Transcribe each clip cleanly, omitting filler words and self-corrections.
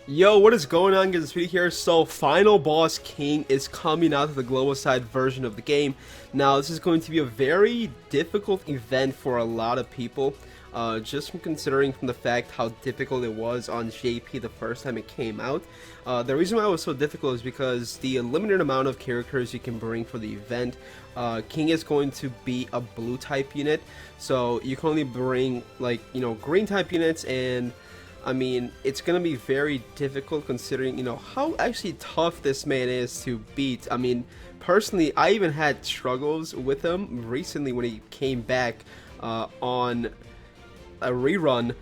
Yo, what is going on, guys? It's Speedy here. So, Final Boss King is coming out to the global side version of the game. Now, this is going to be a very difficult event for a lot of people. Just from considering from the fact how difficult it was on JP the first time it came out. The reason why it was so difficult is because the limited amount of characters you can bring for the event. King is going to be a blue type unit, so you can only bring green type units, and I mean, it's gonna be very difficult considering, how actually tough this man is to beat. I mean, personally, I even had struggles with him recently when he came back on a rerun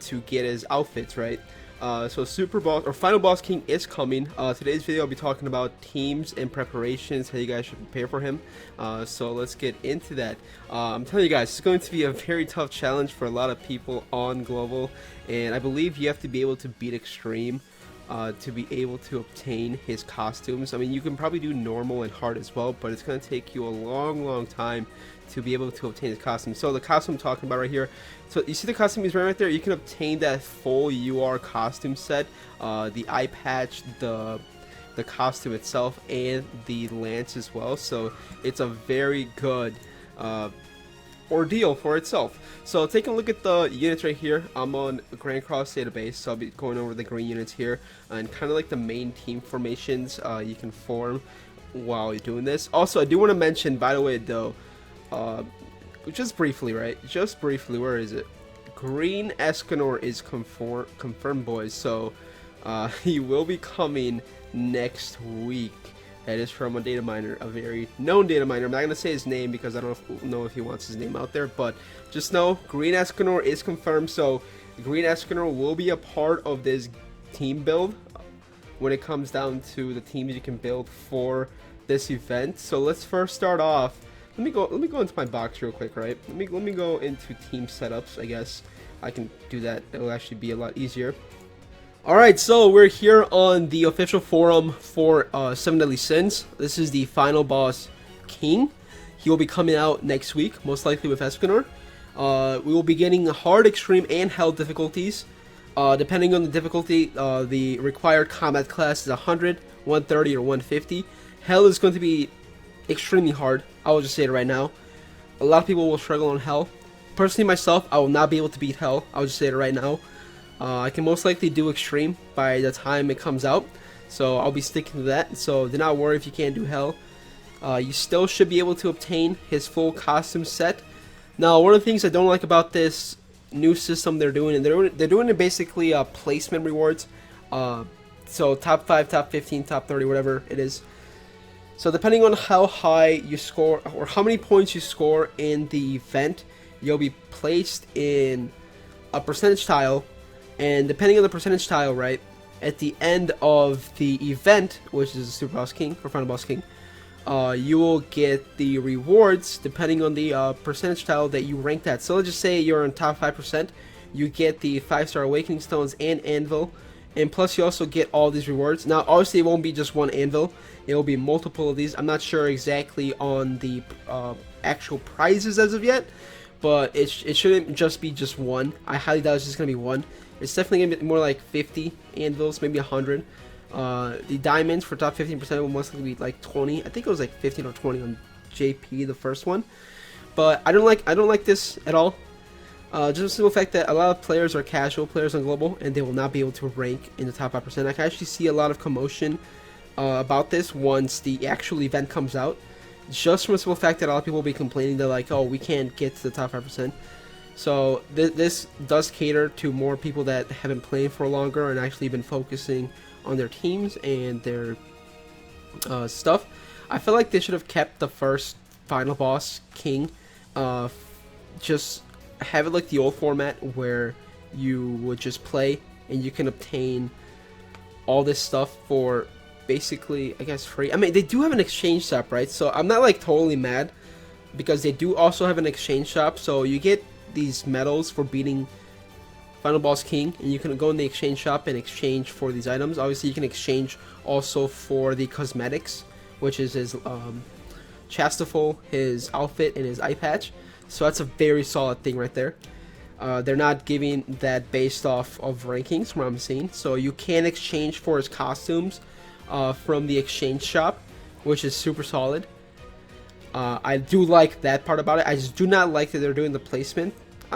to get his outfits, right? So Super Boss or Final Boss King is coming. Today's video I'll be talking about teams and preparations, how you guys should prepare for him. So let's get into that. I'm telling you guys, it's going to be a very tough challenge for a lot of people on Global, and I believe you have to be able to beat Extreme to be able to obtain his costumes. I mean, you can probably do normal and hard as well, but it's going to take you a long time to be able to obtain his costume. So the costume I'm talking about right here, so you see the costume he's wearing right there, you can obtain that full UR costume set, the eye patch, the costume itself, and the lance as well. So it's a very good ordeal for itself. So taking a look at the units right here, I'm on Grand Cross database, so I'll be going over the green units here and kind of like the main team formations you can form while you're doing this. Also, I do want to mention, by the way, though, just briefly, right? Just briefly, where is it? Green Escanor is confirmed, boys. So he will be coming next week. That is from a data miner, a very known data miner. I'm not gonna say his name because I don't know if he wants his name out there, but just know Green Escanor is confirmed. So Green Escanor will be a part of this team build when it comes down to the teams you can build for this event. So let's first start off. Let me go into my box real quick, right? Let me go into team setups. I guess I can do that. It'll actually be a lot easier. Alright, so we're here on the official forum for 7 Deadly Sins. This is the Final Boss King. He will be coming out next week, most likely with Escanor. We will be getting hard, extreme, and hell difficulties. Depending on the difficulty, the required combat class is 100, 130, or 150. Hell is going to be extremely hard. I will just say it right now. A lot of people will struggle on hell. Personally, myself, I will not be able to beat hell. I'll just say it right now. I can most likely do extreme by the time it comes out, so I'll be sticking to that. So do not worry if you can't do hell. You still should be able to obtain his full costume set. Now, one of the things I don't like about this new system they're doing, and they're doing it basically placement rewards. So top 5, top 15, top 30, whatever it is. So depending on how high you score or how many points you score in the event, you'll be placed in a percentage tile, and depending on the percentage tile, right, at the end of the event, which is Super Boss King or Final Boss King, you will get the rewards depending on the percentage tile that you ranked at. So let's just say you're in top 5%, you get the 5-star Awakening Stones and Anvil, and plus you also get all these rewards. Now obviously it won't be just one Anvil, it will be multiple of these. I'm not sure exactly on the actual prizes as of yet, but it shouldn't just be just one. I highly doubt it's just going to be one. It's definitely going to be more like 50 anvils, maybe 100. The diamonds for top 15% will most likely be like 20. I think it was like 15 or 20 on JP, the first one. But I don't like this at all. Just the simple fact that a lot of players are casual players on Global, and they will not be able to rank in the top 5%. I can actually see a lot of commotion about this once the actual event comes out. Just from the simple fact that a lot of people will be complaining, they're like, oh, we can't get to the top 5%. So this does cater to more people that have been playing for longer and actually been focusing on their teams and their stuff. I feel like they should have kept the first Final Boss King. Just have it like the old format where you would just play and you can obtain all this stuff for basically, I guess, free. I mean, they do have an exchange shop, right? So I'm not like totally mad because they do also have an exchange shop. So you get these medals for beating Final Boss King, and you can go in the exchange shop and exchange for these items. Obviously, you can exchange also for the cosmetics, which is his Chastaful, his outfit, and his eye patch. So that's a very solid thing right there. They're not giving that based off of rankings, from what I'm seeing. So you can exchange for his costumes from the exchange shop, which is super solid. I do like that part about it. I just do not like that they're doing the placement.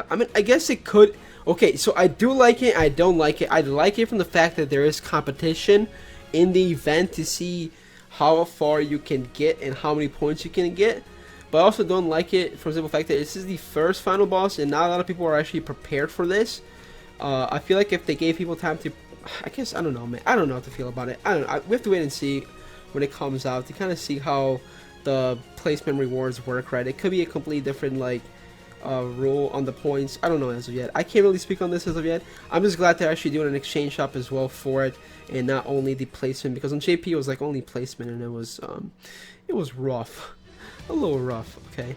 I mean, I guess it could. Okay, so I do like it. I don't like it. I like it from the fact that there is competition in the event to see how far you can get and how many points you can get. But I also don't like it for the simple fact that this is the first final boss, and not a lot of people are actually prepared for this. I feel like if they gave people time to, I guess, I don't know, man. I don't know how to feel about it. I don't know. We have to wait and see when it comes out to kind of see how the placement rewards work, right? It could be a completely different, like, rule on the points. I don't know as of yet. I can't really speak on this as of yet. I'm just glad they're actually doing an exchange shop as well for it, and not only the placement, because on JP it was like only placement, and it was rough. A little rough. Okay,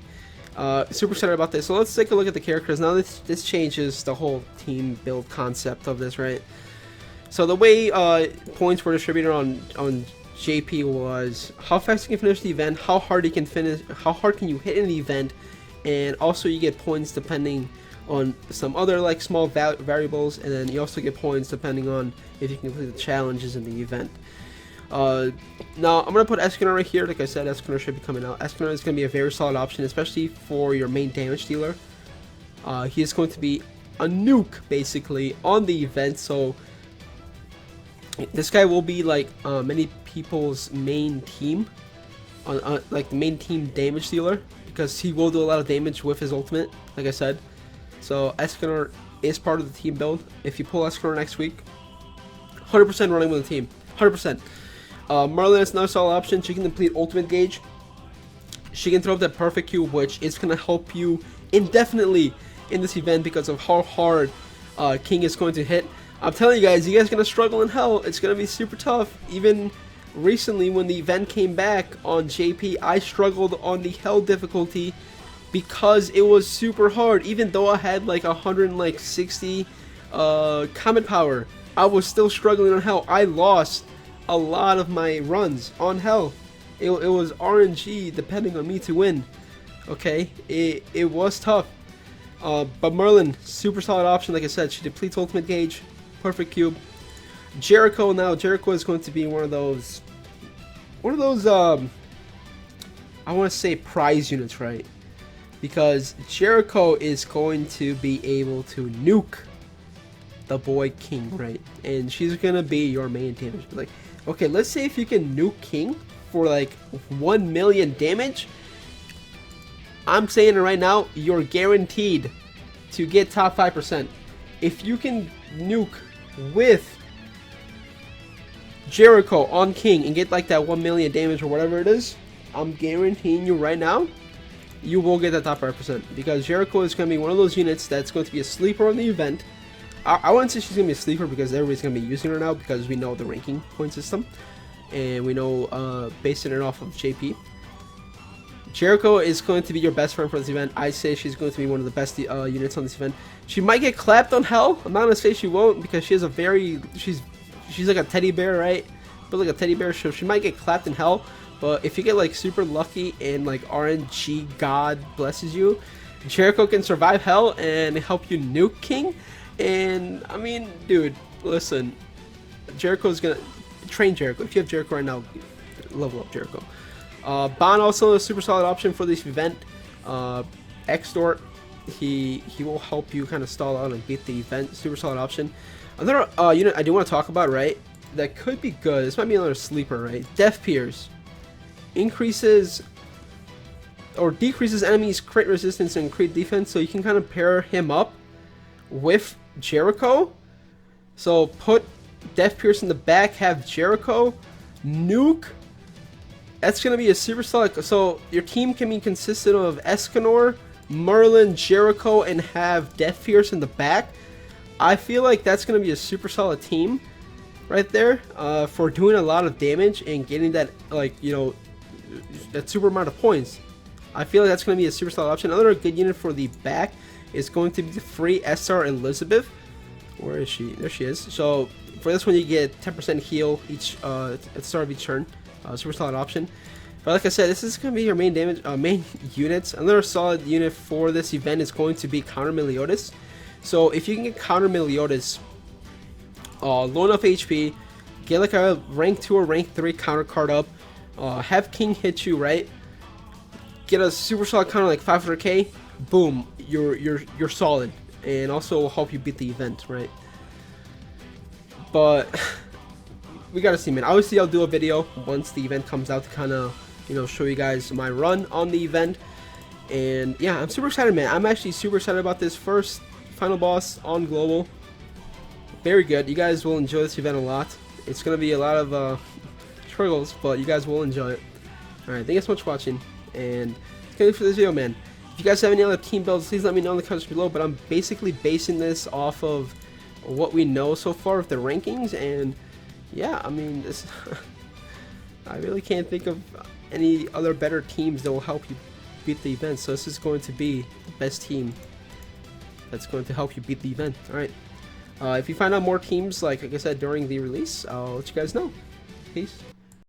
super excited about this. So let's take a look at the characters now. This changes the whole team build concept of this, right? So the way points were distributed on JP was how fast you can finish the event, how hard you can finish, how hard can you hit in the event, and also you get points depending on some other like small variables, and then you also get points depending on if you can complete the challenges in the event. Now I'm gonna put Escanor right here. Like I said, Escanor should be coming out. Escanor is gonna be a very solid option, especially for your main damage dealer. He is going to be a nuke basically on the event, so this guy will be like many people's main team, like the main team damage dealer, because he will do a lot of damage with his ultimate, like I said. So Escanor is part of the team build. If you pull Escanor next week, 100% running with the team, 100%. Merlin is another solid option. She can complete ultimate gauge. She can throw up that perfect cube, which is going to help you indefinitely in this event because of how hard King is going to hit. I'm telling you guys are going to struggle in hell. It's going to be super tough. Even recently when the event came back on JP, I struggled on the hell difficulty because it was super hard. Even though I had like 160 comet power, I was still struggling on hell. I lost a lot of my runs on hell. It was RNG depending on me to win. Okay, it was tough. But Merlin, super solid option. Like I said, she depletes ultimate gauge, perfect cube. Jericho, now Jericho is going to be one of those I want to say prize units, right? Because Jericho is going to be able to nuke the boy King, right? And she's gonna be your main damage. Like, okay, let's say if you can nuke King for like 1 million damage, I'm saying it right now, you're guaranteed to get top 5%. If you can nuke with Jericho on King and get like that 1 million damage or whatever it is, I'm guaranteeing you right now, you will get that top 5%, because Jericho is going to be one of those units that's going to be a sleeper on the event. I wouldn't say she's going to be a sleeper because everybody's going to be using her now because we know the ranking point system and we know basing it off of JP. Jericho is going to be your best friend for this event. I say she's going to be one of the best units on this event. She might get clapped on hell. I'm not going to say she won't because she has a very... She's like a teddy bear, right? But like a teddy bear, so she might get clapped in hell. But if you get like super lucky and like RNG God blesses you, Jericho can survive hell and help you nuke King. And I mean, dude, listen, Jericho's gonna train Jericho. If you have Jericho right now, level up Jericho. Bon also a super solid option for this event. Extort, he will help you kind of stall out and beat the event. Super solid option. Another unit I do want to talk about, right? That could be good. This might be another sleeper, right? Death Pierce increases or decreases enemies' crit resistance and crit defense, so you can kind of pair him up with Jericho. So put Death Pierce in the back, have Jericho nuke. That's gonna be a super solid. So your team can be consistent of Escanor, Merlin, Jericho, and have Death Pierce in the back. I feel like that's gonna be a super solid team right there for doing a lot of damage and getting that, like, you know, that super amount of points. I feel like that's going to be a super solid option. Another good unit for the back is going to be the free SR Elizabeth. Where is she? There she is. So for this one, you get 10% heal each at the start of each turn. Super solid option. But like I said, this is going to be your main damage, main units. Another solid unit for this event is going to be Counter Meliodas. So if you can counter Meliodas, low enough HP, get like a rank 2 or rank 3 counter card up, have King hit you, right? Get a super solid counter like 500k, boom, you're solid, and also will help you beat the event, right? But we gotta see, man. Obviously, I'll do a video once the event comes out to kind of, you know, show you guys my run on the event. And yeah, I'm super excited, man. I'm actually super excited about this first final boss on global. Very good. You guys will enjoy this event a lot. It's gonna be a lot of struggles, but you guys will enjoy it. All right, thank you so much for watching, and that's gonna be for this video, man. If you guys have any other team builds, please let me know in the comments below. But I'm basically basing this off of what we know so far with the rankings, and yeah, I mean, this I really can't think of any other better teams that will help you beat the event. So this is going to be the best team that's going to help you beat the event. All right. If you find out more teams, like I said, during the release, I'll let you guys know. Peace.